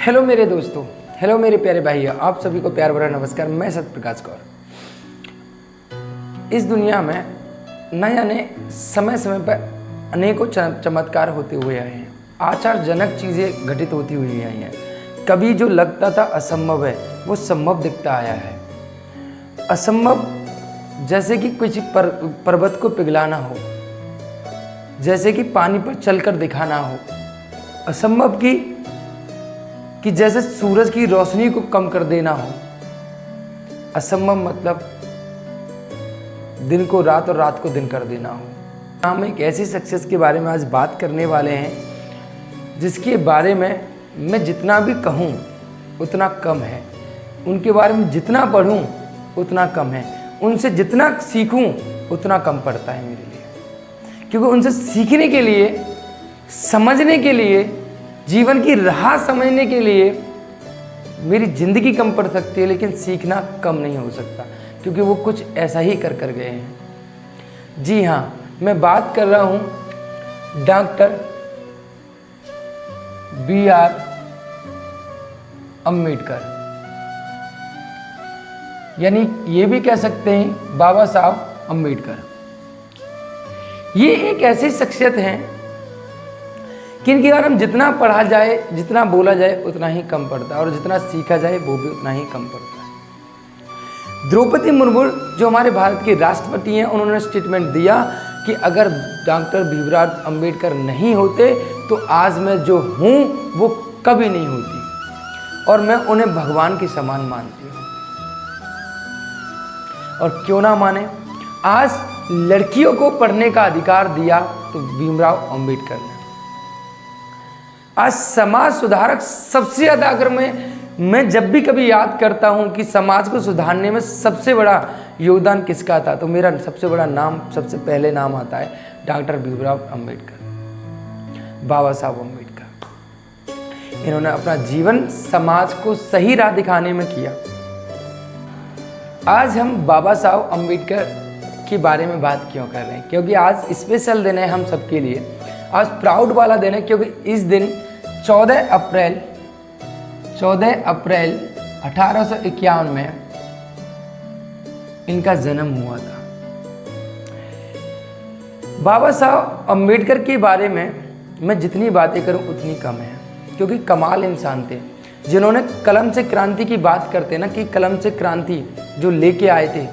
Hello मेरे दोस्तों, hello मेरे प्यारे भाइयों, आप सभी को प्यार भरा नमस्कार। मैं सत्यप्रकाश कौर। इस दुनिया में न जाने समय समय पर अनेकों चमत्कार होते हुए आए हैं, आश्चर्यजनक चीज़ें घटित होती हुई आई हैं। कभी जो लगता था असंभव है वो संभव दिखता आया है। असंभव जैसे कि कुछ पर्वत को पिघलाना हो, जैसे कि पानी पर चलकर दिखाना हो। असंभव कि जैसे सूरज की रोशनी को कम कर देना हो। असंभव मतलब दिन को रात और रात को दिन कर देना हो। हम एक ऐसी सक्सेस के बारे में आज बात करने वाले हैं जिसके बारे में मैं जितना भी कहूँ उतना कम है, उनके बारे में जितना पढ़ूँ उतना कम है, उनसे जितना सीखूँ उतना कम पड़ता है मेरे लिए। क्योंकि उनसे सीखने के लिए, समझने के लिए, जीवन की राह समझने के लिए मेरी ज़िंदगी कम पड़ सकती है, लेकिन सीखना कम नहीं हो सकता, क्योंकि वो कुछ ऐसा ही कर गए हैं। जी हाँ, मैं बात कर रहा हूँ डॉक्टर B.R. अम्बेडकर, यानी ये भी कह सकते हैं बाबा साहब अम्बेडकर। ये एक ऐसी शख्सियत हैं कि इनके बारे में जितना पढ़ा जाए, जितना बोला जाए उतना ही कम पड़ता है, और जितना सीखा जाए वो भी उतना ही कम पड़ता है। द्रौपदी मुर्मू जो हमारे भारत की राष्ट्रपति हैं, उन्होंने स्टेटमेंट दिया कि अगर डॉक्टर भीमराव अंबेडकर नहीं होते तो आज मैं जो हूँ वो कभी नहीं होती, और मैं उन्हें भगवान के समान मानती हूँ। और क्यों ना माने, आज लड़कियों को पढ़ने का अधिकार दिया तो भीमराव अंबेडकर ने। आज समाज सुधारक सबसे ज़्यादा, अगर मैं जब भी कभी याद करता हूँ कि समाज को सुधारने में सबसे बड़ा योगदान किसका था, तो मेरा सबसे बड़ा नाम, सबसे पहले नाम आता है डॉक्टर भीमराव अंबेडकर, बाबा साहब अम्बेडकर। इन्होंने अपना जीवन समाज को सही राह दिखाने में किया। आज हम बाबा साहब अम्बेडकर के बारे में बात क्यों कर रहे हैं? क्योंकि आज स्पेशल दिन है हम सबके लिए, आज प्राउड वाला दिन है, क्योंकि इस दिन 14 अप्रैल 1851 में इनका जन्म हुआ था। बाबा साहब अम्बेडकर के बारे में मैं जितनी बातें करूं उतनी कम है, क्योंकि कमाल इंसान थे जिन्होंने कलम से क्रांति की बात करते ना, कि कलम से क्रांति जो लेके आए थे,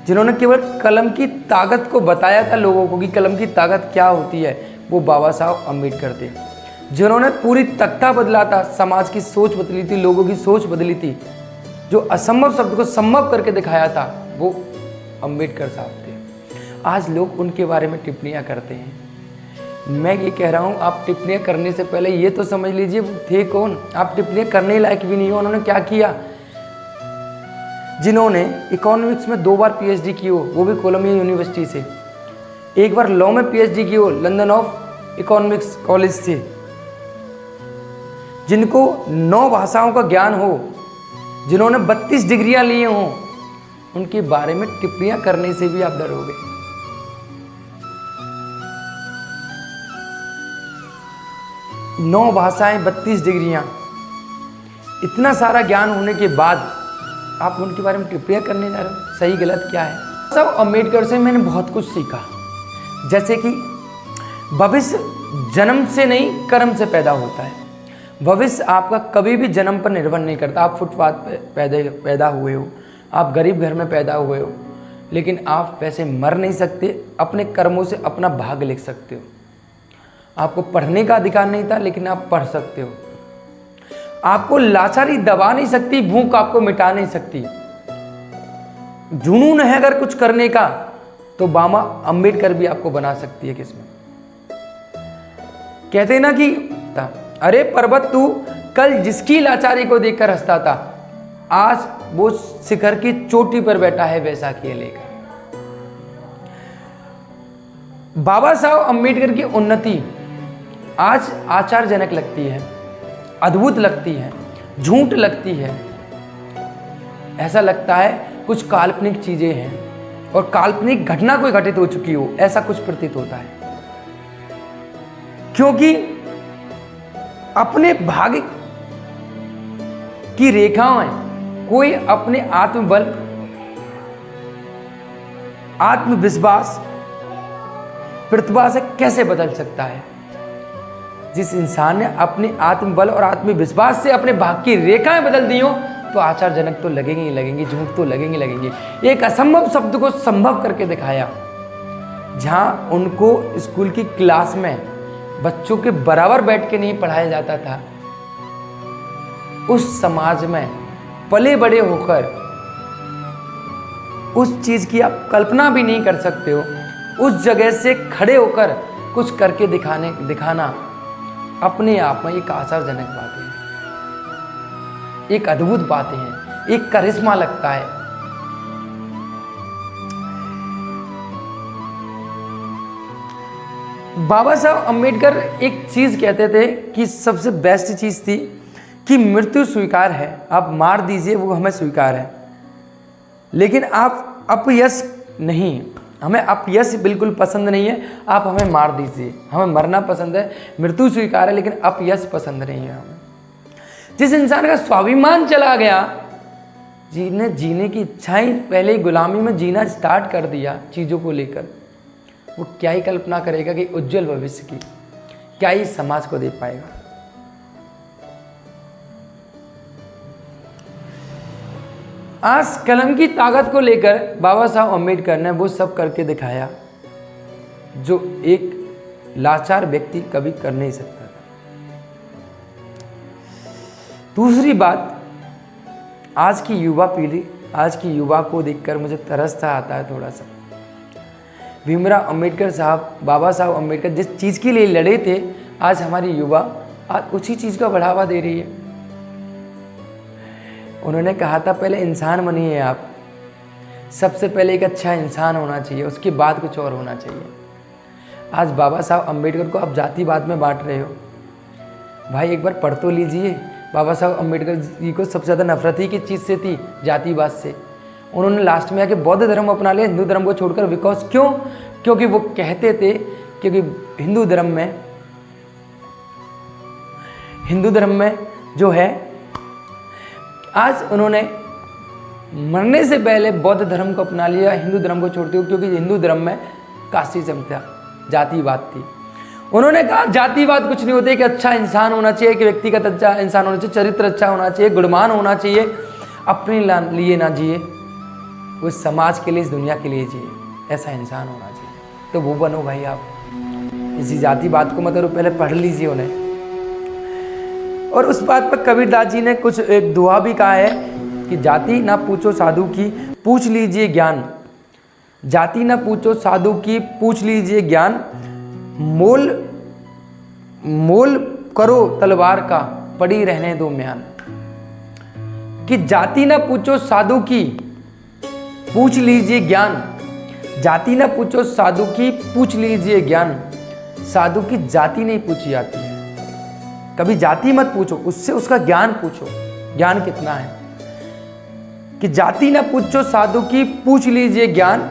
जिन्होंने केवल कलम की ताकत को बताया था लोगों को कि कलम की ताकत क्या होती है, वो बाबा साहब अम्बेडकर थे। जिन्होंने पूरी तख्ता बदला था, समाज की सोच बदली थी, लोगों की सोच बदली थी, जो असंभव शब्द को संभव करके दिखाया था, वो अम्बेडकर साहब थे। आज लोग उनके बारे में टिप्पणियां करते हैं। मैं ये कह रहा हूँ, आप टिप्पणियां करने से पहले ये तो समझ लीजिए वो थे कौन। आप टिप्पणियां करने लायक भी नहीं हो। उन्होंने क्या किया? जिन्होंने इकोनॉमिक्स में 2 बार PhD की हो, वो भी कोलंबिया यूनिवर्सिटी से, एक बार लॉ में PhD की हो लंदन ऑफ इकोनॉमिक्स कॉलेज से, जिनको 9 भाषाओं का ज्ञान हो, जिन्होंने 32 डिग्रियां लिए हों, उनके बारे में टिप्पणियां करने से भी आप डरोगे। नौ भाषाएं, 32 डिग्रियां, इतना सारा ज्ञान होने के बाद आप उनके बारे में टिप्पणियां करने जा रहे हो। सही गलत क्या है? सब अम्बेडकर से मैंने बहुत कुछ सीखा, जैसे कि भविष्य जन्म से नहीं कर्म से पैदा होता है। भविष्य आपका कभी भी जन्म पर निर्भर नहीं करता। आप फुटपाथ पे पैदा हुए हो, आप गरीब घर में पैदा हुए हो, लेकिन आप वैसे मर नहीं सकते। अपने कर्मों से अपना भाग्य लिख सकते हो। आपको पढ़ने का अधिकार नहीं था, लेकिन आप पढ़ सकते हो। आपको लाचारी दबा नहीं सकती, भूख आपको मिटा नहीं सकती। जुनून है अगर कुछ करने का, तो बाबा अम्बेडकर भी आपको बना सकती है। किसमें कहते ना कि अरे पर्वत तू कल जिसकी लाचारी को देखकर हंसता था, आज वो शिखर की चोटी पर बैठा है बैसाखी लेकर। बाबा साहब अम्बेडकर की उन्नति आज आश्चर्यजनक लगती है, अद्भुत लगती है, झूठ लगती है। ऐसा लगता है कुछ काल्पनिक चीजें हैं और काल्पनिक घटना कोई घटित हो चुकी हो, ऐसा कुछ प्रतीत होता है। क्योंकि अपने भाग्य की रेखाएं कोई अपने आत्मबल, आत्मविश्वास, प्रतिभा से कैसे बदल सकता है? जिस इंसान ने अपने आत्मबल और आत्मविश्वास से अपने भाग्य की रेखाएं बदल दी हो तो आश्चर्यजनक तो लगेंगे ही लगेंगे, झूठ तो लगेंगे लगेंगे। एक असंभव शब्द को संभव करके दिखाया। जहां उनको स्कूल की क्लास में बच्चों के बराबर बैठ के नहीं पढ़ाया जाता था, उस समाज में पले बड़े होकर उस चीज की आप कल्पना भी नहीं कर सकते हो, उस जगह से खड़े होकर कुछ करके दिखाना अपने आप में एक आश्चर्यजनक बात है, एक अद्भुत बातें हैं, एक करिश्मा लगता है। बाबा साहब अम्बेडकर एक चीज कहते थे कि सबसे बेस्ट चीज थी कि मृत्यु स्वीकार है, आप मार दीजिए वो हमें स्वीकार है, लेकिन आप अपयश नहीं, हमें अपयश बिल्कुल पसंद नहीं है, आप हमें मार दीजिए, हमें मरना पसंद है, मृत्यु स्वीकार है लेकिन अपयश पसंद नहीं है हमें। जिस इंसान का स्वाभिमान चला गया, जीने की इच्छाएं पहले ही गुलामी में जीना स्टार्ट कर दिया चीज़ों को लेकर, वो क्या ही कल्पना करेगा कि उज्जवल भविष्य की, क्या ही समाज को दे पाएगा। आज कलम की ताकत को लेकर बाबा साहब अम्बेडकर ने वो सब करके दिखाया जो एक लाचार व्यक्ति कभी कर नहीं सकता था। दूसरी बात, आज की युवा पीढ़ी, आज की युवा को देखकर मुझे तरस सा आता है थोड़ा सा। भीमराव अम्बेडकर साहब, बाबा साहब अम्बेडकर जिस चीज़ के लिए लड़े थे, आज हमारी युवा आज उसी चीज़ का बढ़ावा दे रही है। उन्होंने कहा था पहले इंसान बनिए आप, सबसे पहले एक अच्छा इंसान होना चाहिए, उसके बाद कुछ और होना चाहिए। आज बाबा साहब अम्बेडकर को आप जातिवाद में बांट रहे हो। भाई एक बार पढ़ तो लीजिए, बाबा साहब अम्बेडकर जी को सबसे ज़्यादा नफरत ही किस चीज़ से थी? जातिवाद से। उन्होंने लास्ट में आके बौद्ध धर्म अपना लिया, हिंदू धर्म को छोड़कर। बिकॉज क्यों? क्योंकि वो कहते थे क्योंकि हिंदू धर्म में जो है, आज उन्होंने मरने से पहले बौद्ध धर्म को अपना लिया, हिंदू धर्म को छोड़ते हो, क्योंकि हिंदू धर्म में कास्टी समता, जातिवाद थी। उन्होंने कहा जातिवाद कुछ नहीं होते, कि अच्छा इंसान होना चाहिए, कि व्यक्तिगत अच्छा इंसान होना चाहिए, चरित्र अच्छा होना चाहिए, गुणवान होना चाहिए, अपने लिए ना जिए, वो समाज के लिए, इस दुनिया के लिए जिए, ऐसा इंसान होना चाहिए। तो वो बनो भाई आप। इसी जातिवाद को मतलब पहले पढ़ लीजिए उन्हें। और उस बात पर कबीरदास जी ने कुछ एक दुआ भी कहा है कि जाति ना पूछो साधु की, पूछ लीजिए ज्ञान। जाति ना पूछो साधु की, पूछ लीजिए ज्ञान। मोल करो तलवार का, पड़ी रहने दो म्यान। कि जाति ना पूछो साधु की, पूछ लीजिए ज्ञान। जाति ना पूछो साधु की, पूछ लीजिए ज्ञान। साधु की जाति नहीं पूछी जाती है, कभी जाति मत पूछो, उससे उसका ज्ञान पूछो, ज्ञान कितना है। कि जाति ना पूछो साधु की, पूछ लीजिए ज्ञान।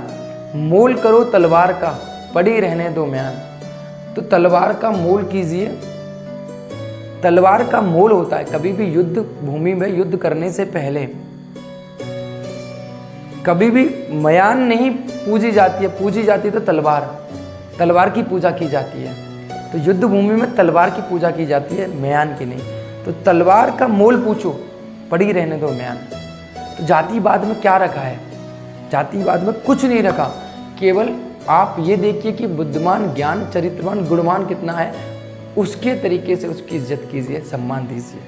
मोल करो तलवार का, पड़ी रहने दो म्यान। तो तलवार का मोल कीजिए। तलवार का मोल होता है, कभी भी युद्ध भूमि में युद्ध करने से पहले कभी भी म्यान नहीं पूजी जाती है, पूजी जाती है तो तलवार की पूजा की जाती है। तो युद्ध भूमि में तलवार की पूजा की जाती है, म्यान की नहीं। तो तलवार का मोल पूछो, पड़ी रहने दो म्यान। तो जातिवाद में क्या रखा है? जातिवाद में कुछ नहीं रखा, केवल आप ये देखिए कि बुद्धिमान, ज्ञान, चरित्रवान, गुणवान कितना है, उसके तरीके से उसकी इज्जत कीजिए, सम्मान दीजिए।